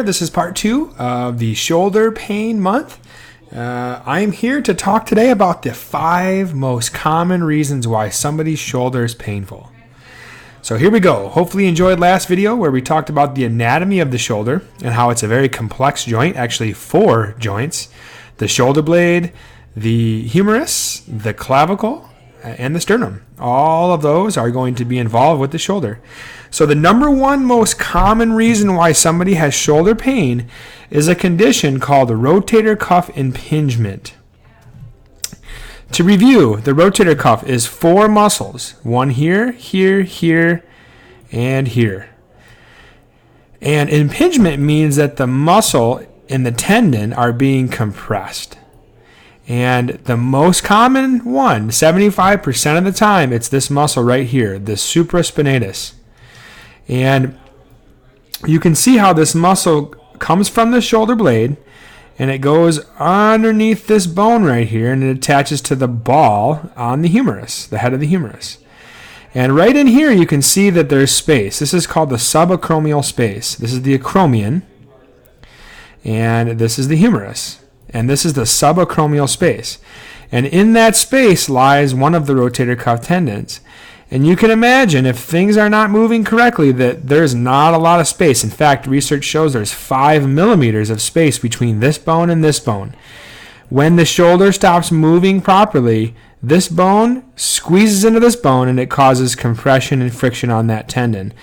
there. This is part 2 of the shoulder pain month. I'm here to talk today about the 5 most common reasons why somebody's shoulder is painful. So here we go. Hopefully you enjoyed last video where we talked about the anatomy of the shoulder and how it's a very complex joint, actually 4 joints. The shoulder blade, the humerus, the clavicle, and the sternum. All of those are going to be involved with the shoulder. So the number one most common reason why somebody has shoulder pain is a condition called rotator cuff impingement. To review, the rotator cuff is 4 muscles. One here, here, here, and here. And impingement means that the muscle and the tendon are being compressed. And the most common one, 75% of the time, it's this muscle right here, the supraspinatus. And you can see how this muscle comes from the shoulder blade and it goes underneath this bone right here and it attaches to the ball on the humerus, the head of the humerus. And right in here you can see that there's space. This is called the subacromial space. This is the acromion and this is the humerus. And this is the subacromial space. And in that space lies one of the rotator cuff tendons. And you can imagine if things are not moving correctly that there's not a lot of space. In fact, research shows there's 5 millimeters of space between this bone and this bone. When the shoulder stops moving properly, this bone squeezes into this bone and it causes compression and friction on that tendon.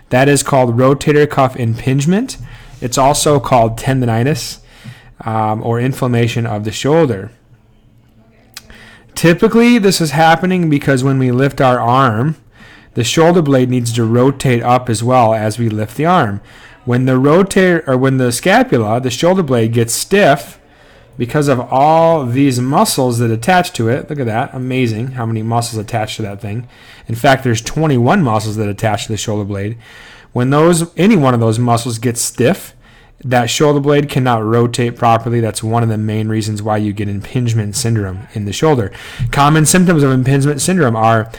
That is called rotator cuff impingement. It's also called tendinitis. Or inflammation of the shoulder. Typically, this is happening because when we lift our arm, the shoulder blade needs to rotate up as well as we lift the arm. When the scapula, the shoulder blade, gets stiff because of all these muscles that attach to it. Look at that. Amazing how many muscles attach to that thing. In fact, there's 21 muscles that attach to the shoulder blade. When any one of those muscles gets stiff, that shoulder blade cannot rotate properly. That's one of the main reasons why you get impingement syndrome in the shoulder. Common symptoms of impingement syndrome are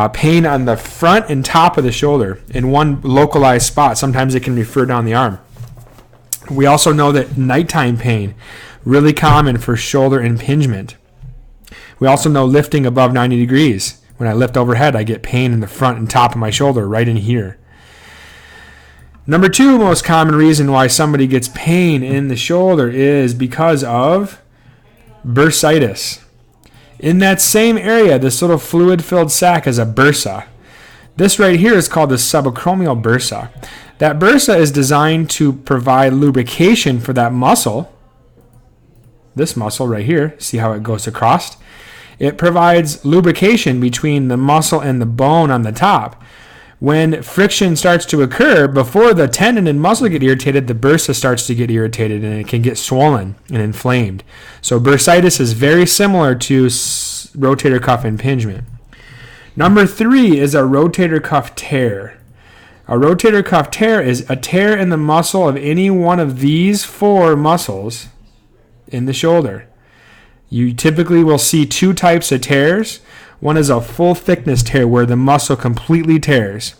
pain on the front and top of the shoulder in one localized spot. Sometimes it can refer down the arm. We also know that nighttime pain, really common for shoulder impingement. We also know lifting above 90 degrees. When I lift overhead, I get pain in the front and top of my shoulder, right in here. Number 2 most common reason why somebody gets pain in the shoulder is because of bursitis. In that same area, this little fluid-filled sac is a bursa. This right here is called the subacromial bursa. That bursa is designed to provide lubrication for that muscle. This muscle right here, see how it goes across? It provides lubrication between the muscle and the bone on the top. When friction starts to occur, before the tendon and muscle get irritated, the bursa starts to get irritated and it can get swollen and inflamed. So bursitis is very similar to rotator cuff impingement. Number 3 is a rotator cuff tear. A rotator cuff tear is a tear in the muscle of any one of these 4 muscles in the shoulder. You typically will see 2 types of tears. One is a full thickness tear where the muscle completely tears.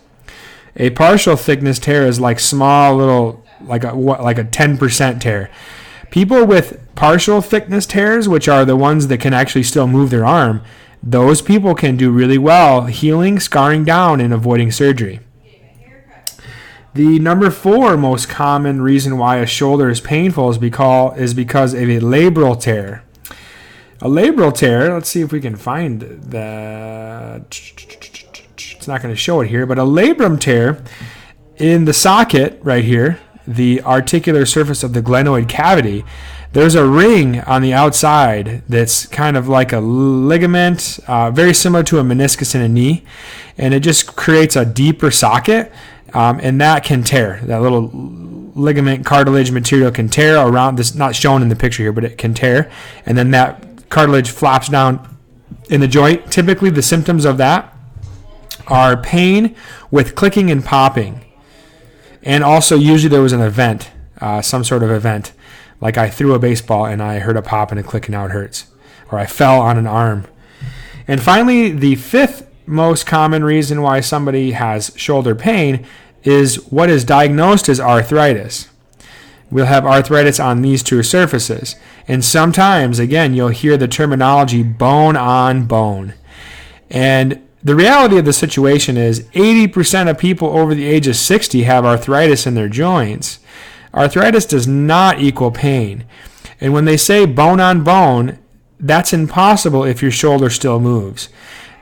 A partial thickness tear is like small little, like a 10% tear. People with partial thickness tears, which are the ones that can actually still move their arm, those people can do really well healing, scarring down, and avoiding surgery. The number 4 most common reason why a shoulder is painful is because of a labral tear. A labral tear, let's see if we can find that. It's not going to show it here, but a labrum tear in the socket right here, the articular surface of the glenoid cavity, there's a ring on the outside that's kind of like a ligament, very similar to a meniscus in a knee, and it just creates a deeper socket, and that can tear. That little ligament cartilage material can tear around this, not shown in the picture here, but it can tear, and then that cartilage flops down in the joint. Typically, the symptoms of that are pain with clicking and popping. And also, usually there was an event, some sort of event. Like I threw a baseball and I heard a pop and a click and now it hurts. Or I fell on an arm. And finally, the 5th most common reason why somebody has shoulder pain is what is diagnosed as arthritis. we'll have arthritis on these two surfaces. And sometimes, again, you'll hear the terminology bone on bone. And the reality of the situation is 80% of people over the age of 60 have arthritis in their joints. Arthritis does not equal pain. And when they say bone on bone, that's impossible if your shoulder still moves.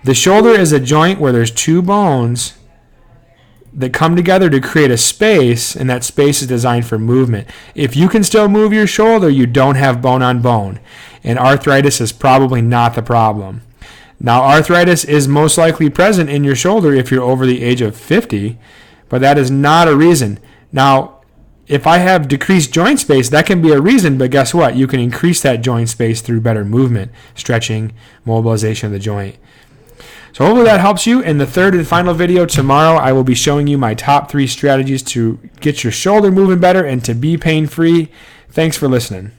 The shoulder is a joint where there's two bones that come together to create a space, and that space is designed for movement. If you can still move your shoulder, you don't have bone on bone. And arthritis is probably not the problem. Now, arthritis is most likely present in your shoulder if you're over the age of 50, but that is not a reason. Now, if I have decreased joint space, that can be a reason, but guess what? You can increase that joint space through better movement, stretching, mobilization of the joint. So hopefully that helps you. In the third and final video tomorrow, I will be showing you my top 3 strategies to get your shoulder moving better and to be pain-free. Thanks for listening.